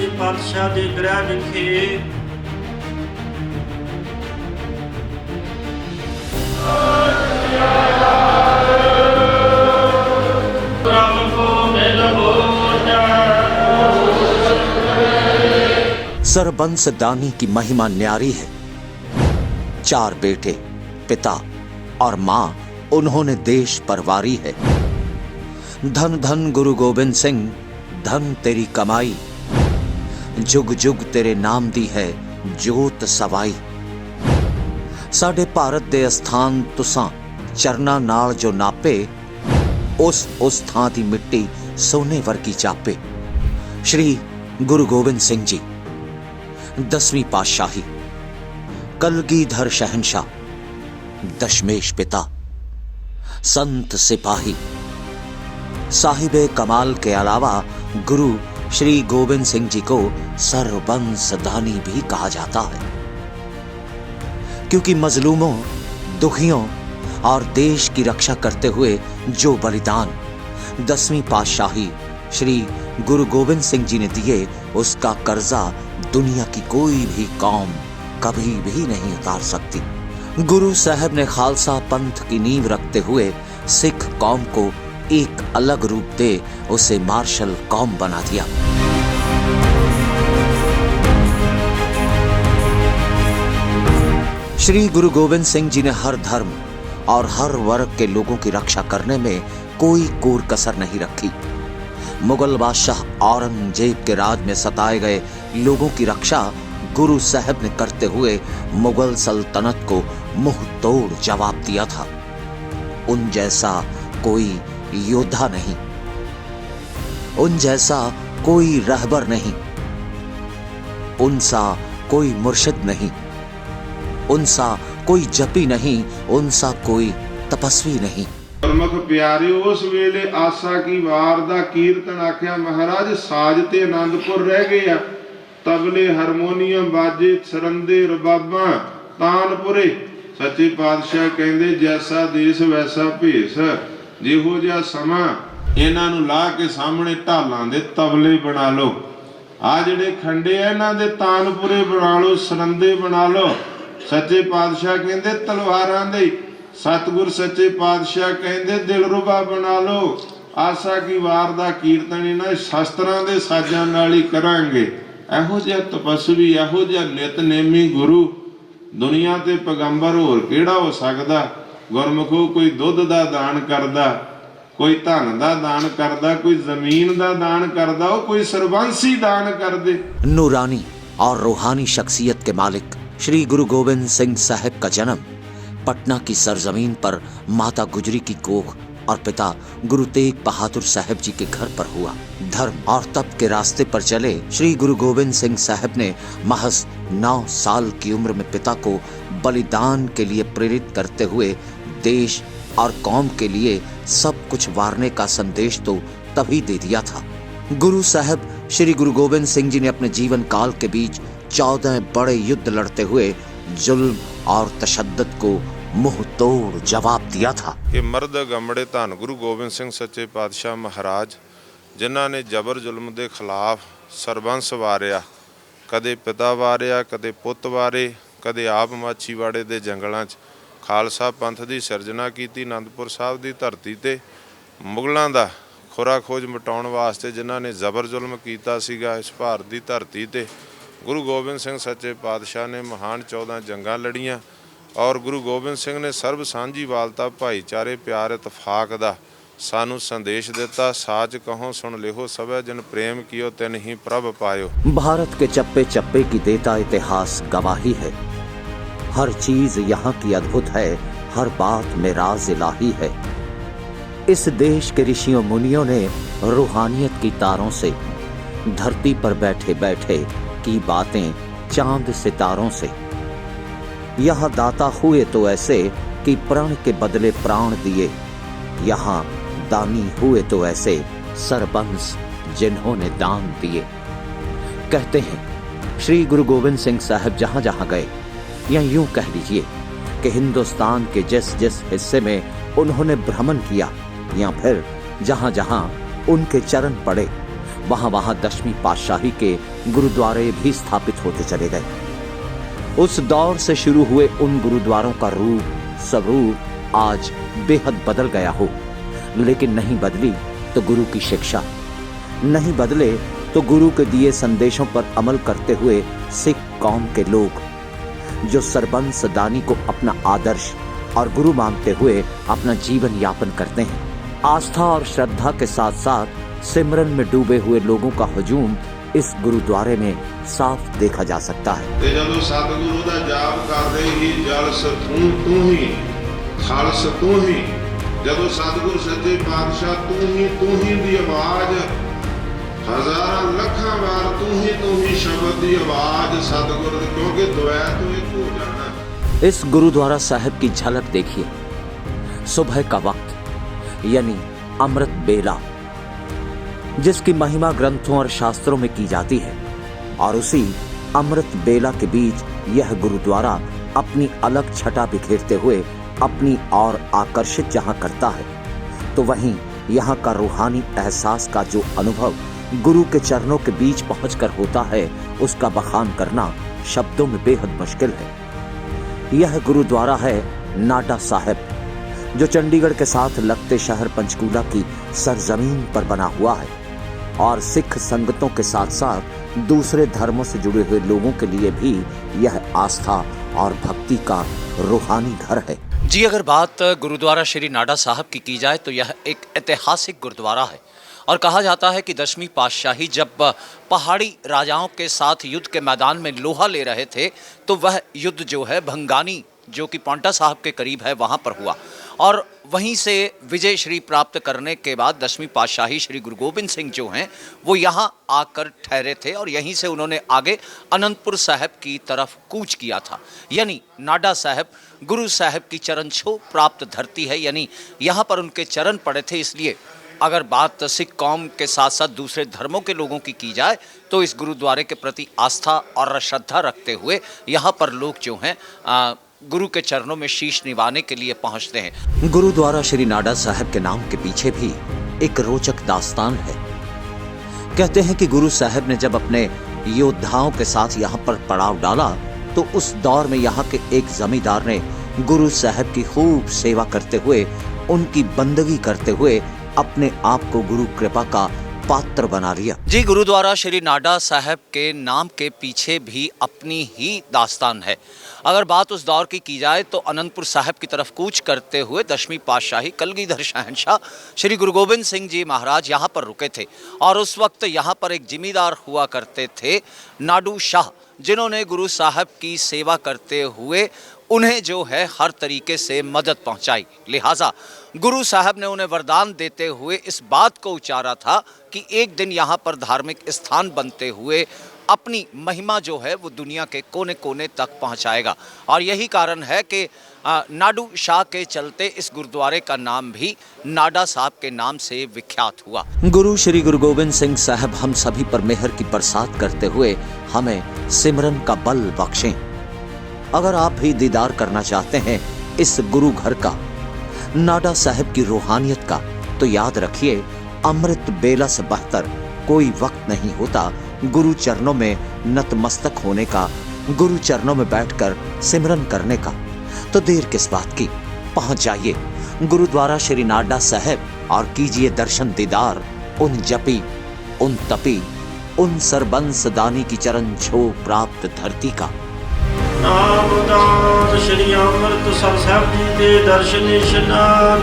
ਸੱਚੇ ਪਾਤਸ਼ਾਹ ਦੇ ਗ੍ਰਹਿ ਵਿਖੇ सरबंस दानी की महिमा न्यारी है। 4 बेटे, पिता और मां उन्होंने देश परवारी है। धन धन गुरु गोबिंद सिंह, धन तेरी कमाई, जुग जुग तेरे नाम दी है जोत सवाई। साडे भारत दे स्थान तुसां चरना नाल जो नापे, उस थां दी मिट्टी सोने वर्गी चापे। श्री गुरु गोबिंद सिंह जी 10वीं पातशाही, कलगीधर शहंशाह, दशमेश पिता, संत सिपाही, साहिबे कमाल के अलावा गुरु श्री गोबिंद सिंह जी को सरबंस दानी भी कहा जाता है, क्योंकि मजलूमों, दुखियों और देश की रक्षा करते हुए जो बलिदान 10वीं पातशाही श्री गुरु गोबिंद सिंह जी ने दिए, उसका कर्जा दुनिया की कोई भी कौम कभी भी नहीं उतार सकती। गुरु साहब ने खालसा पंथ की नींव रखते हुए सिख कौम को एक अलग रूप दे उसे मार्शल कौम बना दिया। श्री गुरु गोबिंद सिंह जी ने हर धर्म और हर वर्ग के लोगों की रक्षा करने में कोई कोर कसर नहीं रखी। मुगल बादशाह औरंगजेब के राज में सताए गए लोगों की रक्षा गुरु साहब ने करते हुए मुगल सल्तनत को मुंह तोड़ जवाब दिया था। उन जैसा कोई योद्धा नहीं, उन जैसा कोई रहबर नहीं, उनसा कोई मुर्शिद नहीं, उनसा कोई जपी नहीं, उनसा कोई तपस्वी नहीं। गुरमुख प्यारिओ, उस वेले आसा की वार दा कीर्तन आख्या महाराज साज ते आनंदपुर रह गया। तबले हारमोनीयम बाजे सरंदे रबाबा तानपुरे। सच्चे पातशाह कहंदे जैसा देश वैसा भेस, जिहो जिहा समा इन्हां नूं ला के सामने ढालां दे तबले बना लो। आ जिहड़े खंडे आ इन्हां दे तानपुरे बना लो, सरंदे बना लो। सच्चे पातशाह कहंदे तलवारां दे, सतगुर सच्चे पातशाह कहंदे दिलरुबा बना लो। आसा की वार दा कीर्तन इन्हां शास्त्रां दे साजां नाल ही करांगे। ਇਹੋ ਜਿਹਾ ਤਪਸਵੀ, ਇਹੋ ਜਿਹਾ ਨਿਤਨੇਮੀ ਗੁਰੂ ਦੁਨੀਆ ਤੇ ਪੈਗੰਬਰ ਹੋਰ ਕਿਹੜਾ ਹੋ ਸਕਦਾ। ਗੁਰਮੁਖੋ ਕੋਈ ਦੁੱਧ ਦਾ ਦਾਨ ਕਰਦਾ, ਕੋਈ ਧਨ ਦਾ ਦਾਨ ਕਰਦਾ, ਕੋਈ ਜ਼ਮੀਨ ਦਾ ਦਾਨ ਕਰਦਾ, ਉਹ ਕੋਈ ਸਰਬੰਸੀ ਦਾਨ ਕਰਦੇ। नूरानी और रूहानी शख्सियत के मालिक श्री गुरु गोबिंद सिंह साहब का जन्म पटना की सरजमीन पर माता गुजरी की कोख और पिता गुरु तेग बहादुर साहब जी के घर पर हुआ। धर्म और तप के रास्ते पर चले श्री गुरु गोबिंद सिंह साहब ने महज 9 साल की उम्र में पिता को बलिदान के लिए प्रेरित करते हुए देश और कौम के लिए सब कुछ वारने का संदेश तो तभी दे दिया था। गुरु साहब श्री गुरु गोबिंद सिंह जी ने अपने जीवन काल के बीच 14 बड़े युद्ध लड़ते हुए जुल्म और तशद्दुद को मुंह तोड़ जवाब दिया था। कि मर्द गमड़े धन गुरु गोबिंद सिंह सच्चे पातशाह महाराज जिन्हां ने जबर जुल्म के खिलाफ सरबंस वारिया, कदे पिता वारिया, कदे पुत वारे, कदे आप माछीवाड़े के जंगलों खालसा पंथ की सिरजना की। आनंदपुर साहब की धरती ते मुगलों का खुरा खोज मिटाउण वास्ते जिन्हां ने जबर जुल्म किया सीगा, इस भारत की धरती ते गुरु गोबिंद सिंह सच्चे पातशाह ने महान 14 जंगां लड़ियां और गुरु गोबिंद सिंह ने सर्ब सांझी वालता भाईचारे प्यार इतफाक दा सानू संदेश देता। साच कहो सुन लिहो सबे जन प्रेम कियो तिन ही प्रभ पायो। भारत के चप्पे चप्पे की देता इतिहास गवाही है। हर चीज यहाँ की अद्भुत है, हर बात में राज इलाही है। इस देश के ऋषियों मुनियों ने रूहानियत की तारों से धरती पर बैठे बैठे की बातें चांद सितारों से। यह दाता हुए तो ऐसे कि प्राण के बदले प्राण दिए, यहाँ दानी हुए तो ऐसे सरबंस जिन्होंने दान दिए। कहते हैं श्री गुरु गोबिंद सिंह साहब जहाँ जहाँ गए, या यूं कह लीजिए कि हिंदुस्तान के जिस जिस हिस्से में उन्होंने भ्रमण किया, या फिर जहाँ जहाँ उनके चरण पड़े, वहां वहां 10वीं पातशाही के गुरुद्वारे भी स्थापित होते चले गए। उस दौर से शुरू हुए उन गुरुद्वारों का रूप स्वरूप आज बेहद बदल गया हो, लेकिन नहीं बदली तो गुरु की शिक्षा, नहीं बदले तो गुरु के दिए संदेशों पर अमल करते हुए सिख कौम के लोग, जो सरबंस दानी को अपना आदर्श और गुरु मानते हुए अपना जीवन यापन करते हैं। आस्था और श्रद्धा के साथ साथ सिमरन में डूबे हुए लोगों का हुजूम इस गुरुद्वारे में साफ देखा जा सकता है। ते जदों सतगुरु दा जाप करदे ही जल सतूं तू ही, खालस तू ही, जदों सतगुरु सच्चे पातशाह तू ही दी आवाज, हजारां लखां वार तू ही शब्द दी आवाज सतगुरु दी, क्योंकि द्वैत तो एक हो जाना। इस गुरुद्वारा साहिब की झलक देखिए। सुबह का वक्त यानी अमृत बेला, जिसकी महिमा ग्रंथों और शास्त्रों में की जाती है, और उसी अमृत बेला के बीच यह गुरुद्वारा अपनी अलग छटा बिखेरते हुए अपनी और आकर्षित जहां करता है, तो वहीं यहाँ का रूहानी एहसास का जो अनुभव गुरु के चरणों के बीच पहुंचकर होता है, उसका बखान करना शब्दों में बेहद मुश्किल है। यह गुरुद्वारा है नाडा साहिब, जो चंडीगढ़ के साथ लगते शहर पंचकूला की सरजमीन पर बना हुआ है, और सिख संगतों के साथ साथ दूसरे धर्मों से जुड़े हुए लोगों के लिए भी यह आस्था और भक्ति का रूहानी घर है। जी, अगर बात गुरुद्वारा श्री नाडा साहब की जाए तो यह एक ऐतिहासिक गुरुद्वारा है, और कहा जाता है कि 10वीं पातशाही जब पहाड़ी राजाओं के साथ युद्ध के मैदान में लोहा ले रहे थे, तो वह युद्ध जो है भंगानी, जो कि पांटा साहब के करीब है, वहाँ पर हुआ, और वहीं से विजय श्री प्राप्त करने के बाद 10वीं पातशाही श्री गुरु गोबिंद सिंह जो हैं वो यहाँ आकर ठहरे थे, और यहीं से उन्होंने आगे अनंतपुर साहिब की तरफ कूच किया था। यानी नाडा साहिब गुरु साहिब की चरण छू प्राप्त धरती है, यानी यहाँ पर उनके चरण पड़े थे। इसलिए अगर बात सिख कौम के साथ साथ दूसरे धर्मों के लोगों की जाए तो इस गुरुद्वारे के प्रति आस्था और श्रद्धा रखते हुए यहाँ पर लोग जो हैं गुरु के चरणों में शीश निभाने के लिए पहुंचते हैं। गुरुद्वारा श्री नाडा साहिब के नाम के पीछे भी एक रोचक दास्तान है। कहते हैं कि गुरु साहिब ने जब अपने योद्धाओं के साथ यहाँ पर पड़ाव डाला, तो उस दौर में यहाँ के एक जमींदार ने गुरु साहिब की खूब सेवा करते हुए, उनकी बंदगी करते हुए अपने आप को गुरु कृपा का पात्र बना लिया। जी, गुरुद्वारा श्री नाडा साहब के नाम के पीछे भी अपनी ही दास्तान है। अगर बात उस दौर की जाए तो अनंतपुर साहिब की तरफ कूच करते हुए 10वीं पातशाही कलगीधर शहंशाह श्री गुरु गोबिंद सिंह जी महाराज यहाँ पर रुके थे, और उस वक्त यहाँ पर एक जिमीदार हुआ करते थे नाडू शाह, जिन्होंने गुरु साहब की सेवा करते हुए उन्हें जो है हर तरीके से मदद पहुंचाई। लिहाजा गुरु साहब ने उन्हें वरदान देते हुए इस बात को उचारा था कि एक दिन यहाँ पर धार्मिक स्थान बनते हुए अपनी महिमा जो है वो दुनिया के कोने कोने तक पहुँचाएगा, और यही कारण है कि नाडू शाह के चलते इस गुरुद्वारे का नाम भी नाडा साहब के नाम से विख्यात हुआ। गुरु श्री गुरु गोबिंद सिंह साहब हम सभी पर मेहर की बरसात करते हुए हमें सिमरन का बल बख्शें। अगर आप भी दीदार करना चाहते हैं इस गुरु घर का, नाडा साहब की रूहानियत का, तो याद रखिए अमृत बेला से बेहतर कोई वक्त नहीं होता गुरु चरणों में नतमस्तक होने का, गुरु चरणों में बैठकर सिमरन करने का। तो देर किस बात की, पहुंच जाइए गुरुद्वारा श्री नाडा साहब और कीजिए दर्शन दीदार उन जपी, उन तपी, उन सरबंस दानी की चरण छो प्राप्त धरती का। नाम दास श्री अमृतसर साहिब जी के दर्शन इशनान